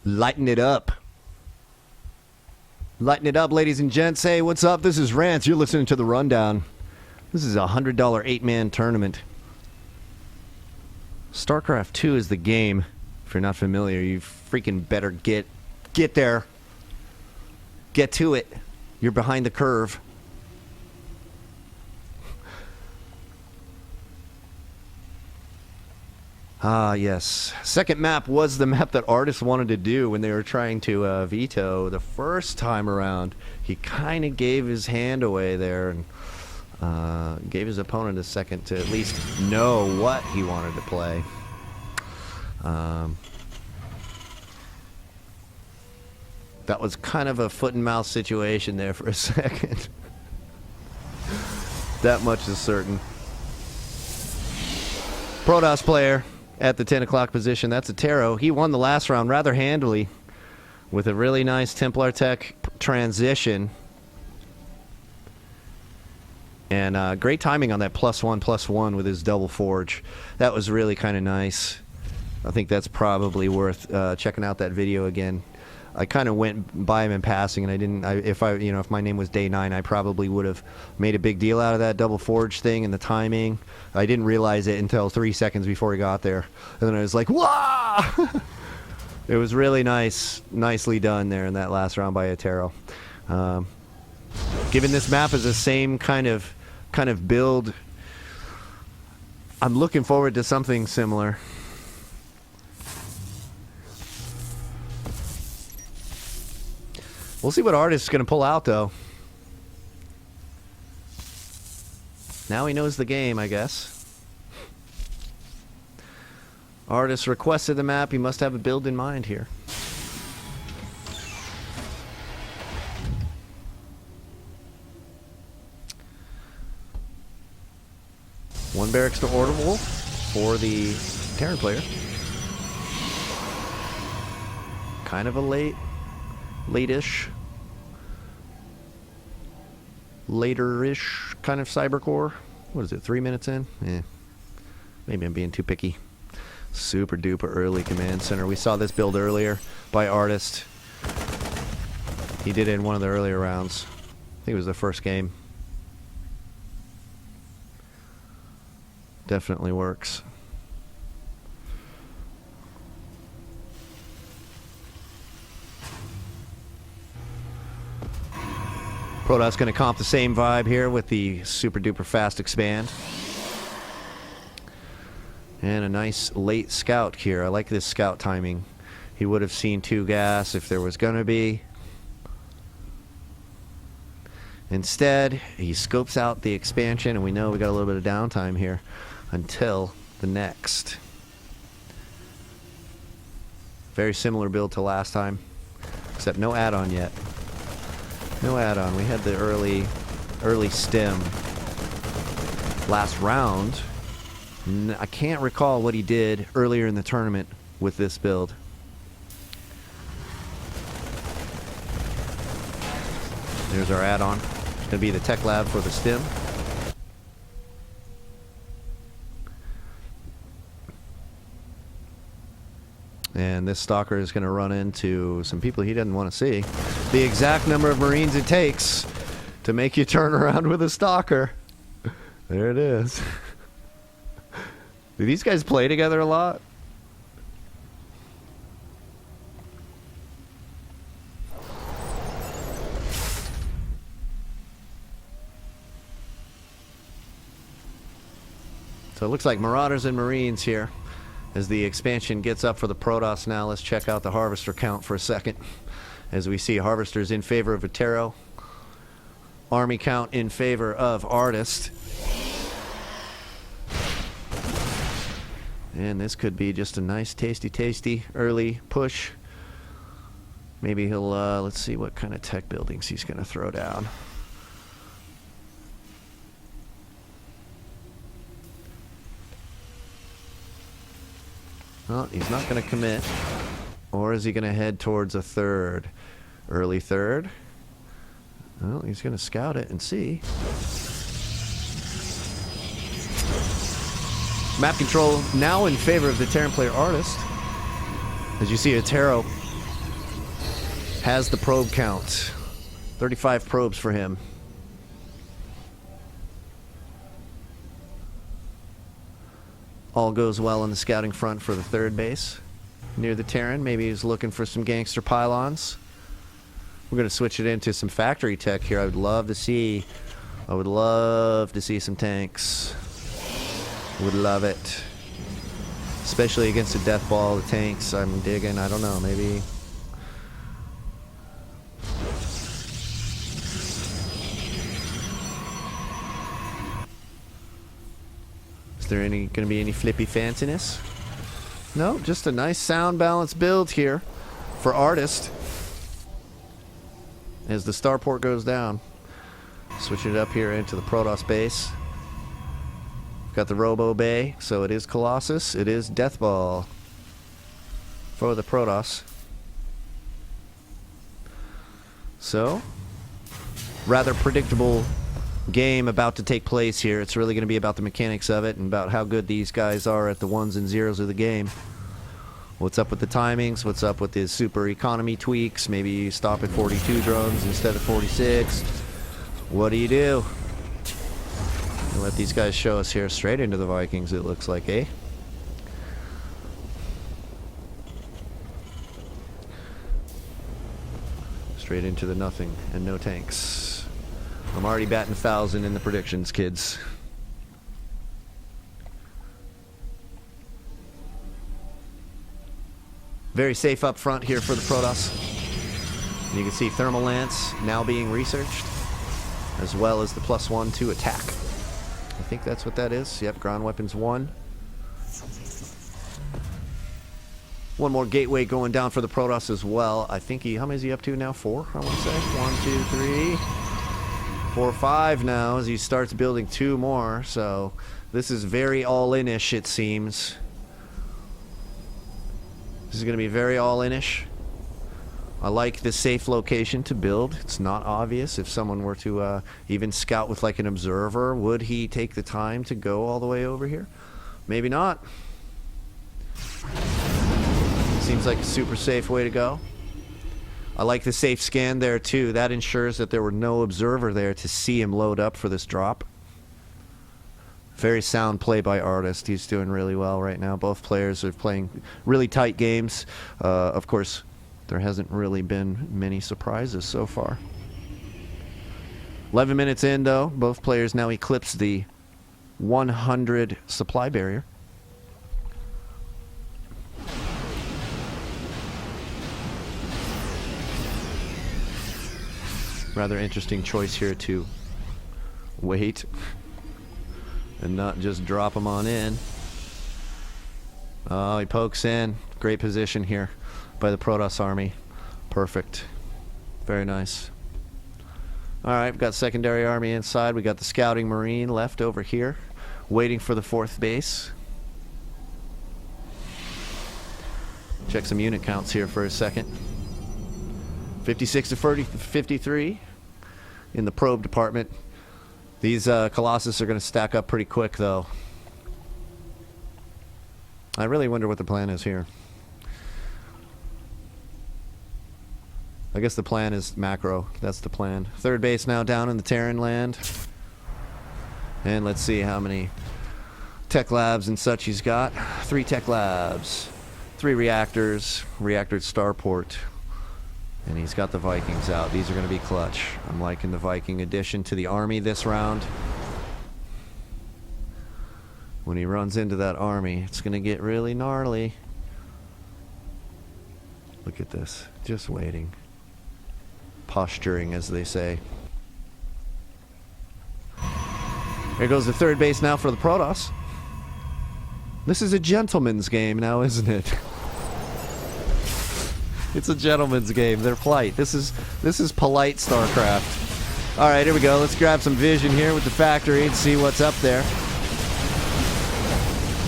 Lighten it up. Lighten it up, ladies and gents. Hey, what's up? This is Rance. You're listening to The Rundown. This is a $100 8-man tournament. StarCraft 2 is the game. If you're not familiar, you freaking better get there. Get to it. You're behind the curve. Ah, yes. Second map was the map that artists wanted to do when they were trying to veto the first time around. He kind of gave his hand away there and gave his opponent a second to at least know what he wanted to play. That was kind of a foot and mouth situation there for a second. That much is certain. Protoss player at the 10 o'clock position. That's Attero. He won the last round rather handily with a really nice Templar Tech transition. And great timing on that +1/+1 with his double forge. That was really kind of nice. I think that's probably worth checking out that video again. I kind of went by him in passing, and I didn't. If my name was Day 9, I probably would have made a big deal out of that double forge thing and the timing. I didn't realize it until 3 seconds before he got there, and then I was like, "Wah!" It was really nicely done there in that last round by Attero. Given this map is the same kind of build, I'm looking forward to something similar. We'll see what artist is going to pull out, though. Now he knows the game, I guess. Artist requested the map. He must have a build in mind here. One barracks to orbital for the Terran player. Kind of a late-ish, later-ish kind of cybercore. What is it, 3 minutes in? Yeah. Maybe I'm being too picky. Super duper early command center. We saw this build earlier by artist. He did it in one of the earlier rounds. I think it was the first game. Definitely works. Protoss going to comp the same vibe here with the super duper fast expand. And a nice late scout here. I like this scout timing. He would have seen 2 gas if there was going to be. Instead, he scopes out the expansion, and we know we got a little bit of downtime here until the next. Very similar build to last time, except no add-on yet. No add-on. We had the early stem last round. I can't recall what he did earlier in the tournament with this build. There's our add-on. It's going to be the tech lab for the stem. And this stalker is going to run into some people he doesn't want to see. The exact number of Marines it takes to make you turn around with a stalker. There it is. Do these guys play together a lot? So it looks like Marauders and Marines here. As the expansion gets up for the Protoss now, let's check out the Harvester count for a second. As we see Harvesters in favor of Attero. Army count in favor of Artist. And this could be just a nice tasty early push. Maybe he'll, let's see what kind of tech buildings he's going to throw down. Well, he's not going to commit. Or is he going to head towards a third? Early third? Well, he's going to scout it and see. Map control now in favor of the Terran player Artist. As you see, Attero has the probe count. 35 probes for him. All goes well on the scouting front for the third base. Near the Terran, maybe he's looking for some gangster pylons. We're going to switch it into some factory tech here. I would love to see some tanks. Would love it. Especially against a death ball, the tanks, I'm digging. I don't know, maybe. Is there going to be any flippy fanciness? No, just a nice sound balance build here for Artist. As the starport goes down. Switching it up here into the Protoss base. Got the Robo Bay, so it is Colossus, it is Death Ball for the Protoss. So, rather predictable game about to take place here. It's really going to be about the mechanics of it and about how good these guys are at the ones and zeros of the game. What's up with the timings? What's up with the super economy tweaks? Maybe you stop at 42 drones instead of 46. What do you do? We'll let these guys show us here straight into the Vikings, it looks like, eh? Straight into the nothing and no tanks. I'm already batting 1,000 in the predictions, kids. Very safe up front here for the Protoss. And you can see Thermal Lance now being researched, as well as the +1 to attack. I think that's what that is. Yep, ground weapons 1. One more gateway going down for the Protoss as well. I think how many is he up to now? 4, I want to say. 1, 2, 3, 4, 5 now as he starts building 2 more. So this is very all-in-ish, it seems. This is going to be very all-in-ish. I like the safe location to build. It's not obvious. If someone were to even scout with like an observer, would he take the time to go all the way over here? Maybe not. Seems like a super safe way to go. I like the safe scan there too. That ensures that there were no observer there to see him load up for this drop. Very sound play by Artist. He's doing really well right now. Both players are playing really tight games. Of course, there hasn't really been many surprises so far. 11 minutes in, though. Both players now eclipse the 100 supply barrier. Rather interesting choice here to wait and not just drop them on in. Oh, he pokes in. Great position here by the Protoss army. Perfect. Very nice. Alright, we've got secondary army inside. We got the scouting marine left over here, waiting for the 4th base. Check some unit counts here for a second. 56 to 53 in the probe department. These Colossus are going to stack up pretty quick, though. I really wonder what the plan is here. I guess the plan is macro. That's the plan. 3rd base now down in the Terran land. And let's see how many tech labs and such he's got. 3 tech labs. 3 reactors. Reactor starport. And he's got the Vikings out. These are going to be clutch. I'm liking the Viking addition to the army this round. When he runs into that army, it's going to get really gnarly. Look at this. Just waiting. Posturing, as they say. Here goes the 3rd base now for the Protoss. This is a gentleman's game now, isn't it? It's a gentleman's game. They're polite. This is polite StarCraft. All right, here we go. Let's grab some vision here with the factory and see what's up there.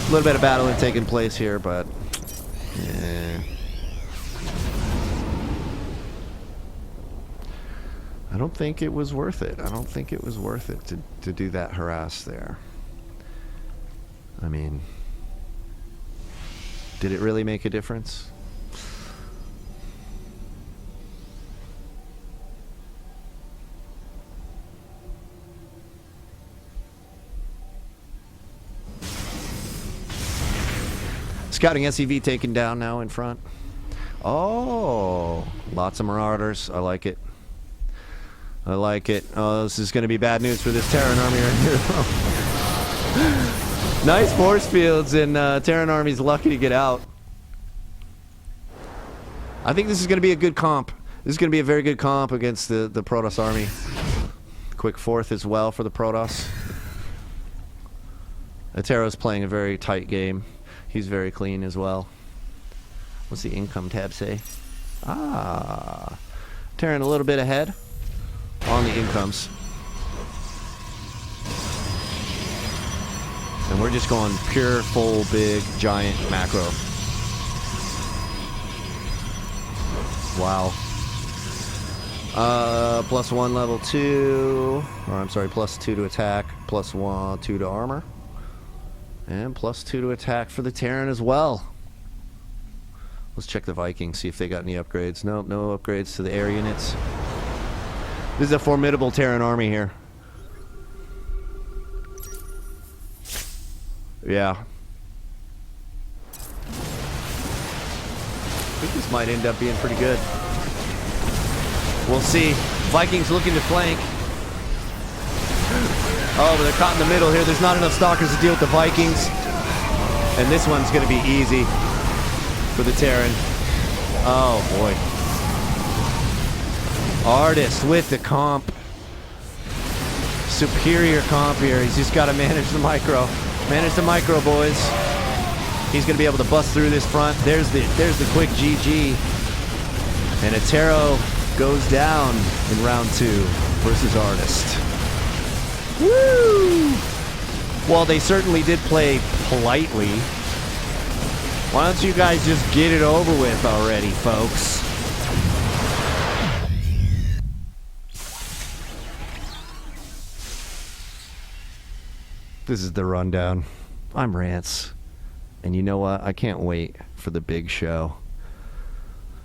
A little bit of battling taking place here, but yeah. I don't think it was worth it. I don't think it was worth it to do that harass there. I mean, did it really make a difference? Scouting SEV taken down now in front. Oh, lots of Marauders. I like it. I like it. Oh, this is going to be bad news for this Terran army right here. Nice force fields, and Terran army's lucky to get out. I think this is going to be a good comp. This is going to be a very good comp against the Protoss army. Quick fourth as well for the Protoss. Attero's playing a very tight game. He's very clean as well. What's the income tab say? Ah, Terran a little bit ahead on the incomes. And we're just going pure, full, big, giant macro. Wow. +1 level 2, or I'm sorry, +2 to attack, +1, 2 to armor, and +2 to attack for the Terran as well. Let's check the Vikings, see if they got any upgrades. Nope, no upgrades to the air units. This is a formidable Terran army here. Yeah. I think this might end up being pretty good. We'll see. Vikings looking to flank. Oh, but they're caught in the middle here. There's not enough stalkers to deal with the Vikings. And this one's going to be easy for the Terran. Oh, boy. Artist with the comp. Superior comp here. He's just got to manage the micro. Manage the micro, boys. He's going to be able to bust through this front. There's the quick GG. And Attero goes down in round 2 versus Artist. Woo! Well, they certainly did play politely. Why don't you guys just get it over with already, folks? This is the rundown. I'm Rance. And you know what? I can't wait for the big show.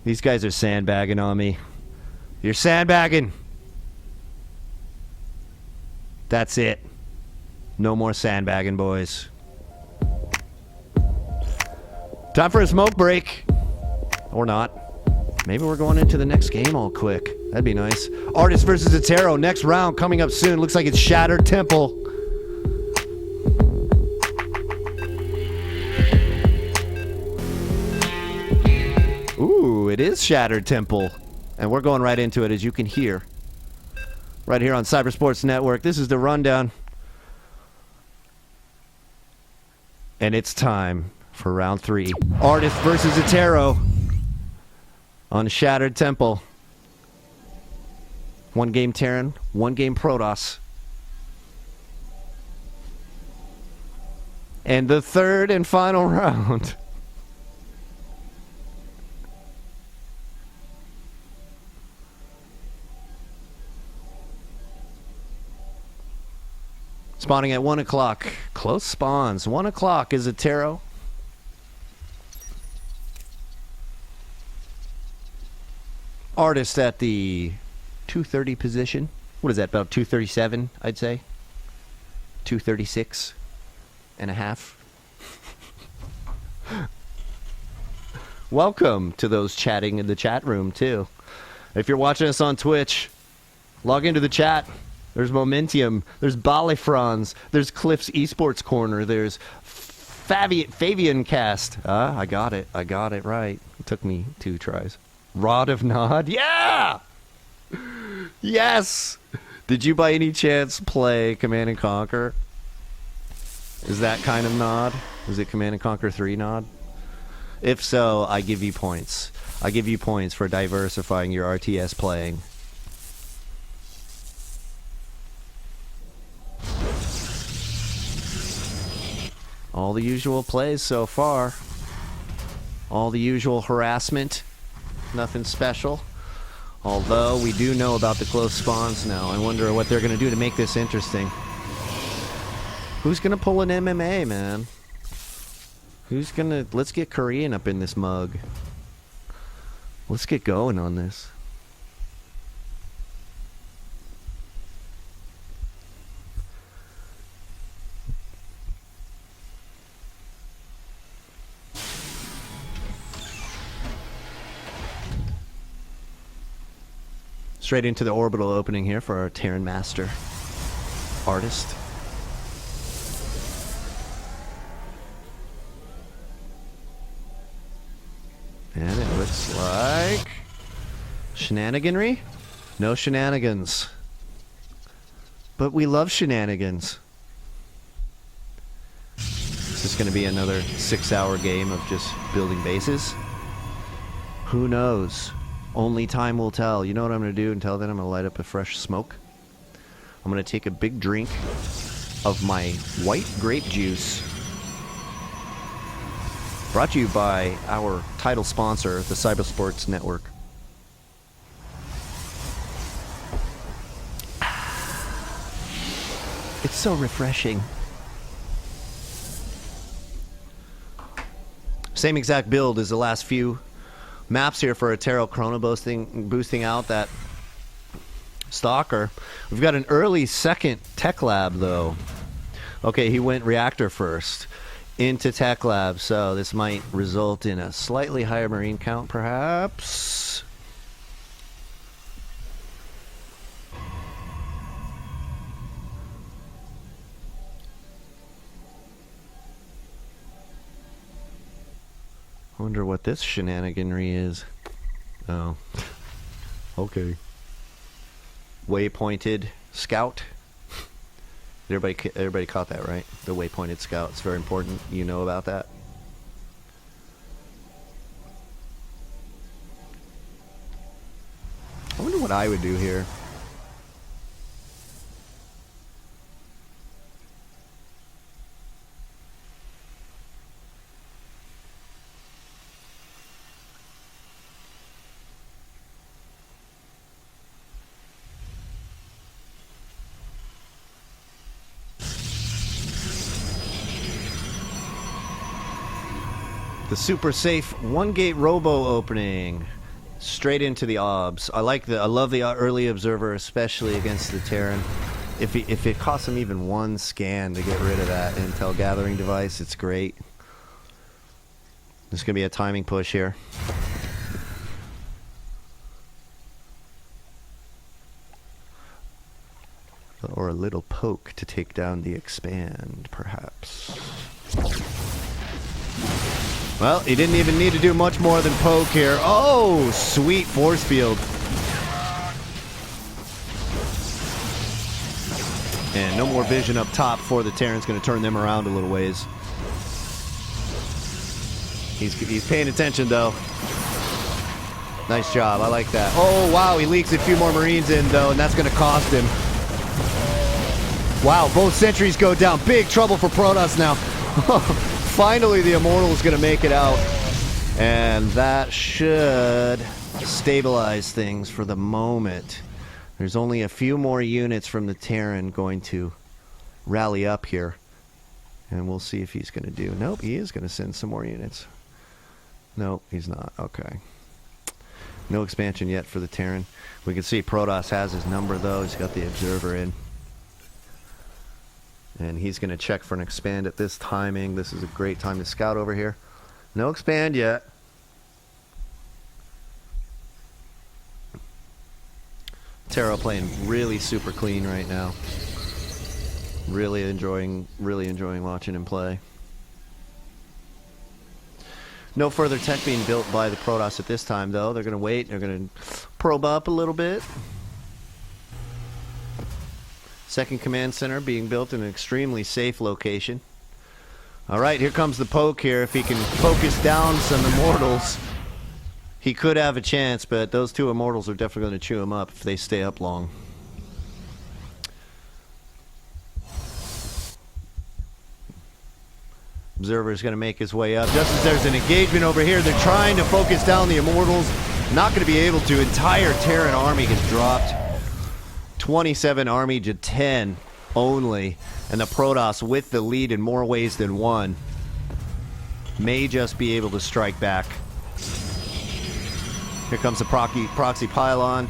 These guys are sandbagging on me. You're sandbagging. That's it. No more sandbagging, boys. Time for a smoke break. Or not. Maybe we're going into the next game all quick. That'd be nice. Artist versus Attero. Next round coming up soon. Looks like it's Shattered Temple. Ooh, it is Shattered Temple. And we're going right into it, as you can hear. Right here on Cybersports Network. This is the rundown. And it's time for round 3. Artist versus Attero on Shattered Temple. 1 game Terran, 1 game Protoss. And the third and final round. Spawning at 1 o'clock. Close spawns. 1 o'clock is Attero. Artist at the 230 position. What is that, about 237, I'd say? 236 and a half. Welcome to those chatting in the chat room, too. If you're watching us on Twitch, log into the chat. There's Momentium, there's Balifrons, there's Cliff's Esports Corner, there's Fabian Cast. I got it right. It took me 2 tries. Rod of Nod, yeah! Yes! Did you by any chance play Command & Conquer? Is that kind of Nod? Is it Command & Conquer 3 Nod? If so, I give you points. I give you points for diversifying your RTS playing. All the usual plays so far. All the usual harassment. Nothing special. Although we do know about the close spawns now. I wonder what they're going to do to make this interesting. Who's going to pull an MMA, man? Who's going to... Let's get Korean up in this mug. Let's get going on this. Straight into the orbital opening here for our Terran Master artist. And it looks like shenaniganry? No shenanigans. But we love shenanigans. Is this going to be another 6-hour game of just building bases? Who knows? Only time will tell. You know what I'm going to do until then? I'm going to light up a fresh smoke. I'm going to take a big drink of my white grape juice. Brought to you by our title sponsor, the Cybersports Network. It's so refreshing. Same exact build as the last few maps here for Attero Chrono boosting out that stalker. We've got an early second tech lab though. Okay, he went reactor first into tech lab, so this might result in a slightly higher marine count perhaps. I wonder what this shenaniganry is. Oh. Okay. Waypointed scout. Everybody caught that, right? The waypointed scout. It's very important. You know about that. I wonder what I would do here. The super safe one gate robo opening straight into the obs. I love the early observer, especially against the Terran. If it costs him even one scan to get rid of that intel gathering device, it's great. There's gonna be a timing push here. Or a little poke to take down the expand, perhaps. Well, he didn't even need to do much more than poke here. Oh, sweet force field. And no more vision up top for the Terran's going to turn them around a little ways. He's paying attention, though. Nice job. I like that. Oh, wow. He leaks a few more Marines in, though, and that's going to cost him. Wow, both sentries go down. Big trouble for Protoss now. Finally, the Immortal is going to make it out. And that should stabilize things for the moment. There's only a few more units from the Terran going to rally up here. And we'll see if he's going to do. Nope, he is going to send some more units. Nope, he's not. Okay. No expansion yet for the Terran. We can see Protoss has his number, though. He's got the Observer in. And he's going to check for an expand at this timing. This is a great time to scout over here. No expand yet. Attero playing really super clean right now. Really enjoying watching him play. No further tech being built by the Protoss at this time, though. They're going to wait. They're going to probe up a little bit. Second command center being built in an extremely safe location. Alright, here comes the poke here. If he can focus down some Immortals, he could have a chance, but those two Immortals are definitely going to chew him up if they stay up long. Observer is going to make his way up. Just as there's an engagement over here, they're trying to focus down the Immortals. Not going to be able to. Entire Terran army gets dropped. 27 army to 10 only, and the Protoss with the lead in more ways than one may just be able to strike back. Here comes the proxy pylon,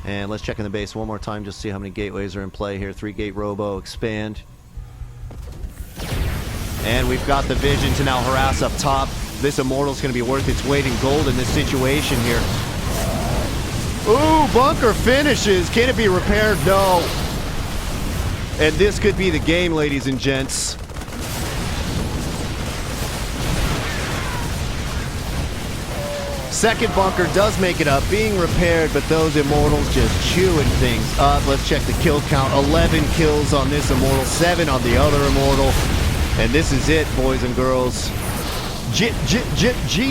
and let's check in the base one more time just to see how many gateways are in play here. 3-gate robo expand, and we've got the vision to now harass up top. This Immortal's going to be worth its weight in gold in this situation here. Ooh, bunker finishes. Can it be repaired? No. And this could be the game, ladies and gents. Second bunker does make it up, being repaired, but those immortals just chewing things up. Let's check the kill count. 11 kills on this immortal, 7 on the other immortal. And this is it, boys and girls. GG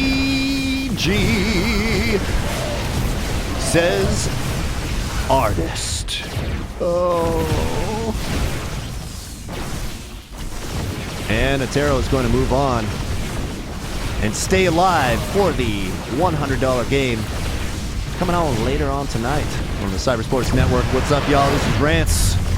says artist. Oh. And Attero is going to move on and stay alive for the $100 game coming on later on tonight on the Cybersports Network. What's up, y'all? This is Rance.